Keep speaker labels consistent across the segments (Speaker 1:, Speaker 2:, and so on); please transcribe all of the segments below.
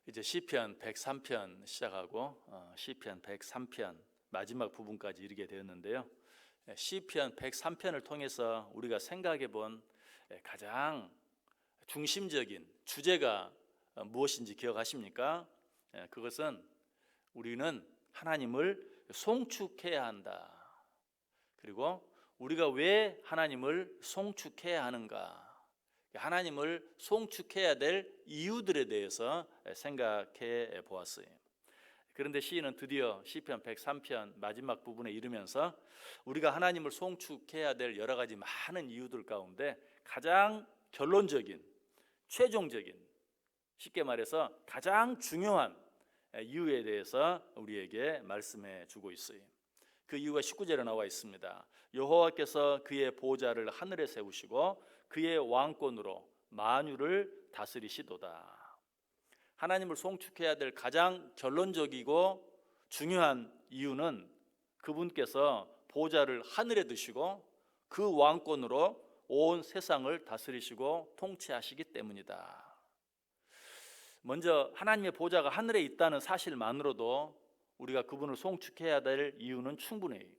Speaker 1: 이제 시편 103편 시작하고 시편 103편 마지막 부분까지 이르게 되었는데요. 시편 103편을 통해서 우리가 생각해 본 가장 중심적인 주제가 무엇인지 기억하십니까? 그것은 우리는 하나님을 송축해야 한다. 그리고 우리가 왜 하나님을 송축해야 하는가? 하나님을 송축해야 될 이유들에 대해서 생각해 보았어요. 그런데 시인은 드디어 시편 103편 마지막 부분에 이르면서 우리가 하나님을 송축해야 될 여러 가지 많은 이유들 가운데 가장 결론적인, 최종적인, 쉽게 말해서 가장 중요한 이유에 대해서 우리에게 말씀해 주고 있어요. 그 이유가 19절에 나와 있습니다. 여호와께서 그의 보좌를 하늘에 세우시고 그의 왕권으로 만유를 다스리시도다. 하나님을 송축해야 될 가장 결론적이고 중요한 이유는 그분께서 보좌를 하늘에 두시고 그 왕권으로 온 세상을 다스리시고 통치하시기 때문이다. 먼저 하나님의 보좌가 하늘에 있다는 사실만으로도 우리가 그분을 송축해야 될 이유는 충분해요.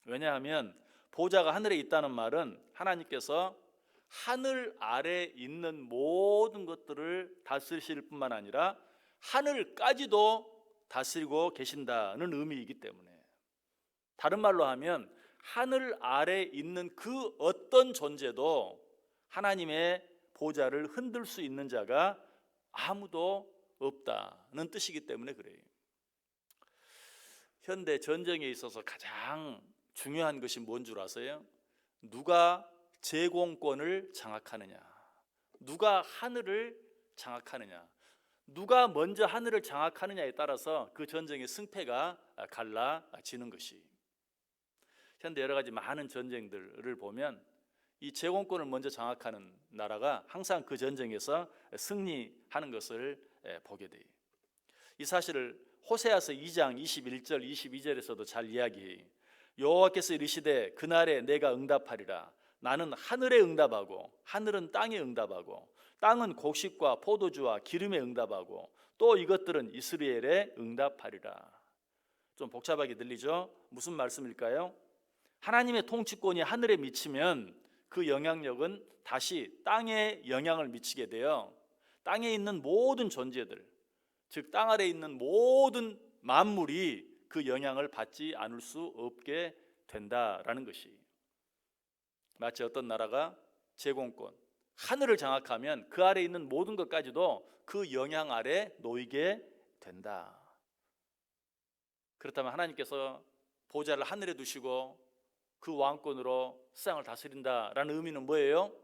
Speaker 1: 왜냐하면 보좌가 하늘에 있다는 말은 하나님께서 하늘 아래 있는 모든 것들을 다스리실 뿐만 아니라 하늘까지도 다스리고 계신다는 의미이기 때문에, 다른 말로 하면 하늘 아래 있는 그 어떤 존재도 하나님의 보좌를 흔들 수 있는 자가 아무도 없다는 뜻이기 때문에 그래요. 현대 전쟁에 있어서 가장 중요한 것이 뭔 줄 아세요? 누가 제공권을 장악하느냐, 누가 하늘을 장악하느냐, 누가 먼저 하늘을 장악하느냐에 따라서 그 전쟁의 승패가 갈라지는 것이. 현대 여러 가지 많은 전쟁들을 보면 이 제공권을 먼저 장악하는 나라가 항상 그 전쟁에서 승리하는 것을 보게 돼요. 이 사실을 호세아서 2장 21절 22절에서도 잘 이야기해요. 여호와께서 이르시되 그날에 내가 응답하리라. 나는 하늘에 응답하고 하늘은 땅에 응답하고 땅은 곡식과 포도주와 기름에 응답하고 또 이것들은 이스라엘에 응답하리라. 좀 복잡하게 들리죠? 무슨 말씀일까요? 하나님의 통치권이 하늘에 미치면 그 영향력은 다시 땅에 영향을 미치게 돼요. 땅에 있는 모든 존재들, 즉 땅 아래에 있는 모든 만물이 그 영향을 받지 않을 수 없게 된다라는 것이. 마치 어떤 나라가 제공권, 하늘을 장악하면 그 아래에 있는 모든 것까지도 그 영향 아래 놓이게 된다. 그렇다면 하나님께서 보좌를 하늘에 두시고 그 왕권으로 세상을 다스린다라는 의미는 뭐예요?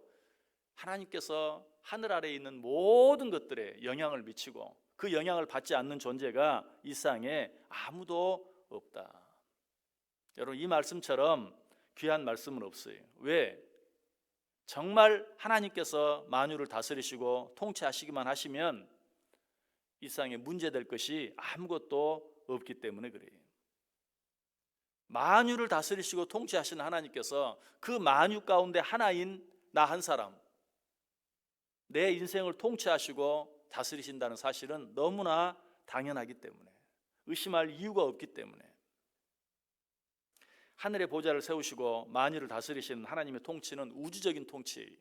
Speaker 1: 하나님께서 하늘 아래에 있는 모든 것들에 영향을 미치고 그 영향을 받지 않는 존재가 이 세상에 아무도 없다. 여러분, 이 말씀처럼 귀한 말씀은 없어요. 왜? 정말 하나님께서 만유를 다스리시고 통치하시기만 하시면 이 세상에 문제될 것이 아무것도 없기 때문에 그래요. 만유를 다스리시고 통치하시는 하나님께서 그 만유 가운데 하나인 나 한 사람, 내 인생을 통치하시고 다스리신다는 사실은 너무나 당연하기 때문에, 의심할 이유가 없기 때문에, 하늘의 보좌를 세우시고 만유를 다스리시는 하나님의 통치는 우주적인 통치,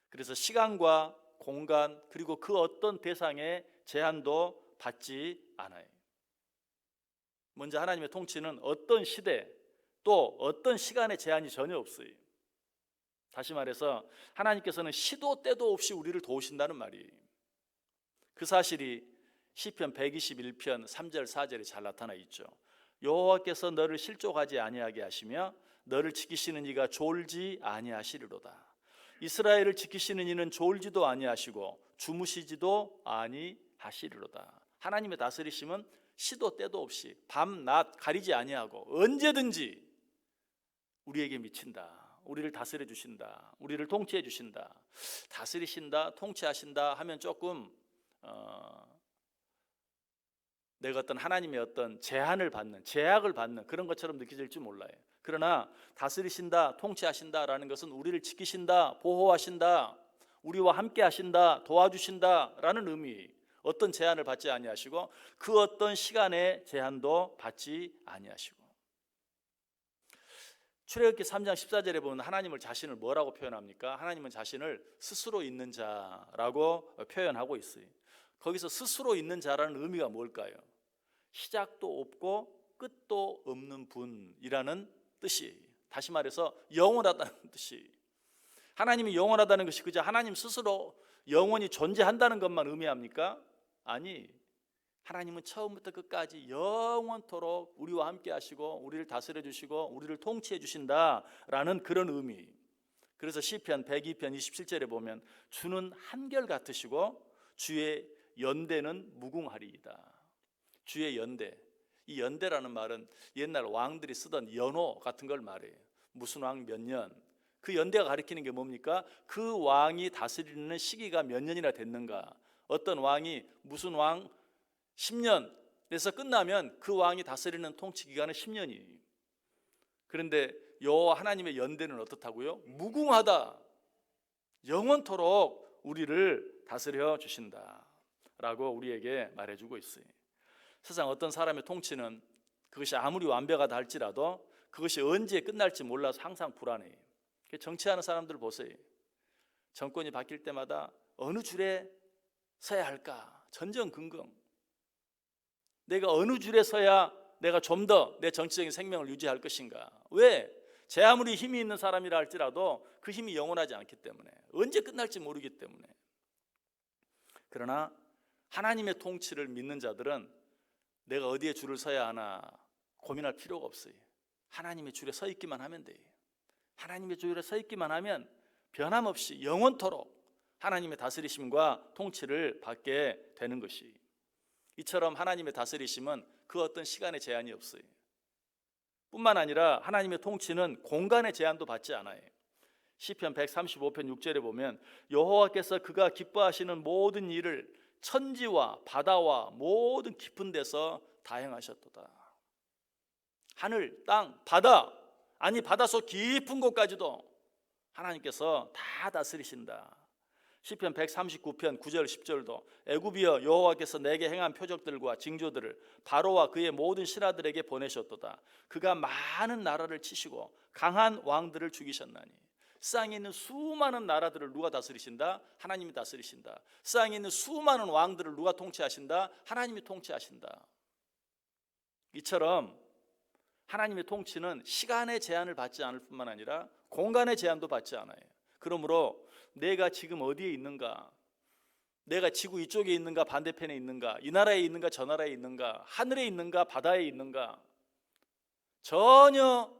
Speaker 1: 그래서 시간과 공간 그리고 그 어떤 대상의 제한도 받지 않아요. 먼저 하나님의 통치는 어떤 시대 또 어떤 시간의 제한이 전혀 없어요. 다시 말해서 하나님께서는 시도 때도 없이 우리를 도우신다는 말이에요. 그 사실이 시편 121편 3절 4절에 잘 나타나 있죠. 여호와께서 너를 실족하지 아니하게 하시며 너를 지키시는 이가 졸지 아니하시리로다. 이스라엘을 지키시는 이는 졸지도 아니하시고 주무시지도 아니하시리로다. 하나님의 다스리심은 시도 때도 없이 밤낮 가리지 아니하고 언제든지 우리에게 미친다. 우리를 다스려 주신다. 우리를 통치해 주신다. 다스리신다, 통치하신다 하면 조금 내가 어떤 하나님의 어떤 제한을 받는, 제약을 받는 그런 것처럼 느껴질지 몰라요. 그러나 다스리신다, 통치하신다라는 것은 우리를 지키신다, 보호하신다, 우리와 함께 하신다, 도와주신다라는 의미, 어떤 제한을 받지 아니하시고 그 어떤 시간의 제한도 받지 아니하시고. 출애굽기 3장 14절에 보면 하나님을 자신을 뭐라고 표현합니까? 하나님은 자신을 스스로 있는 자라고 표현하고 있어요. 거기서 스스로 있는 자라는 의미가 뭘까요? 시작도 없고 끝도 없는 분이라는 뜻이, 다시 말해서 영원하다는 뜻이. 하나님이 영원하다는 것이 그저 하나님 스스로 영원히 존재한다는 것만 의미합니까? 아니, 하나님은 처음부터 끝까지 영원토록 우리와 함께 하시고 우리를 다스려 주시고 우리를 통치해 주신다라는 그런 의미. 그래서 시편 102편 27절에 보면 주는 한결 같으시고 주의 연대는 무궁하리이다. 주의 연대. 이 연대라는 말은 옛날 왕들이 쓰던 연호 같은 걸 말해요. 무슨 왕 몇 년. 그 연대가 가리키는 게 뭡니까? 그 왕이 다스리는 시기가 몇 년이나 됐는가. 어떤 왕이 무슨 왕 10년에서 끝나면 그 왕이 다스리는 통치 기간은 10년이에요. 그런데 여호와 하나님의 연대는 어떻다고요? 무궁하다. 영원토록 우리를 다스려 주신다라고 우리에게 말해주고 있어요. 세상 어떤 사람의 통치는 그것이 아무리 완벽하다 할지라도 그것이 언제 끝날지 몰라서 항상 불안해요. 정치하는 사람들 보세요. 정권이 바뀔 때마다 어느 줄에 서야 할까? 전전긍긍. 내가 어느 줄에 서야 내가 좀 더 내 정치적인 생명을 유지할 것인가? 왜? 제 아무리 힘이 있는 사람이라 할지라도 그 힘이 영원하지 않기 때문에, 언제 끝날지 모르기 때문에. 그러나 하나님의 통치를 믿는 자들은 내가 어디에 줄을 서야 하나 고민할 필요가 없어요. 하나님의 줄에 서 있기만 하면 돼요. 하나님의 줄에 서 있기만 하면 변함없이 영원토록 하나님의 다스리심과 통치를 받게 되는 것이. 이처럼 하나님의 다스리심은 그 어떤 시간의 제한이 없어요. 뿐만 아니라 하나님의 통치는 공간의 제한도 받지 않아요. 시편 135편 6절에 보면 여호와께서 그가 기뻐하시는 모든 일을 천지와 바다와 모든 깊은 데서 다 행하셨도다. 하늘, 땅, 바다, 아니 바닷속 깊은 곳까지도 하나님께서 다 다스리신다. 시편 139편 9절 10절도 애굽이여 여호와께서 내게 행한 표적들과 징조들을 바로와 그의 모든 신하들에게 보내셨도다. 그가 많은 나라를 치시고 강한 왕들을 죽이셨나니. 세상에 있는 수많은 나라들을 누가 다스리신다? 하나님이 다스리신다. 세상에 있는 수많은 왕들을 누가 통치하신다? 하나님이 통치하신다. 이처럼 하나님의 통치는 시간의 제한을 받지 않을 뿐만 아니라 공간의 제한도 받지 않아요. 그러므로 내가 지금 어디에 있는가, 내가 지구 이쪽에 있는가 반대편에 있는가, 이 나라에 있는가 저 나라에 있는가, 하늘에 있는가 바다에 있는가 전혀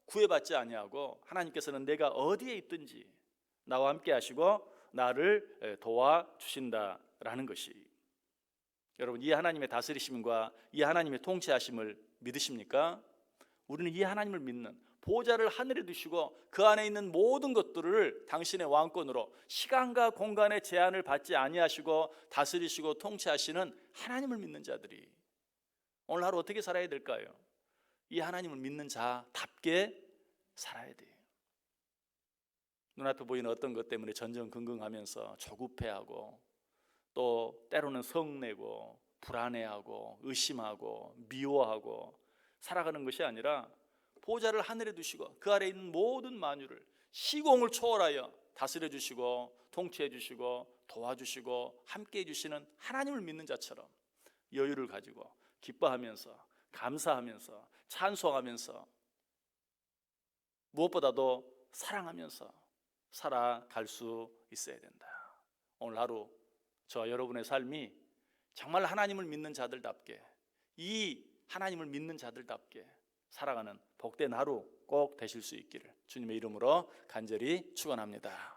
Speaker 1: 구애받지 아니하고 하나님께서는 내가 어디에 있든지 나와 함께 하시고 나를 도와주신다라는 것이. 여러분, 이 하나님의 다스리심과 이 하나님의 통치하심을 믿으십니까? 우리는 이 하나님을 믿는, 보좌를 하늘에 두시고 그 안에 있는 모든 것들을 당신의 왕권으로 시간과 공간의 제한을 받지 아니하시고 다스리시고 통치하시는 하나님을 믿는 자들이 오늘 하루 어떻게 살아야 될까요? 이 하나님을 믿는 자답게 살아야 돼요. 눈앞에 보이는 어떤 것 때문에 전전긍긍하면서 조급해하고 또 때로는 성내고 불안해하고 의심하고 미워하고 살아가는 것이 아니라 보좌를 하늘에 두시고 그 아래에 있는 모든 만유를 시공을 초월하여 다스려 주시고 통치해 주시고 도와주시고 함께해 주시는 하나님을 믿는 자처럼 여유를 가지고 기뻐하면서 감사하면서 찬송하면서 무엇보다도 사랑하면서 살아갈 수 있어야 된다. 오늘 하루 저와 여러분의 삶이 정말 하나님을 믿는 자들답게, 이 하나님을 믿는 자들답게 살아가는 복된 하루 꼭 되실 수 있기를 주님의 이름으로 간절히 축원합니다.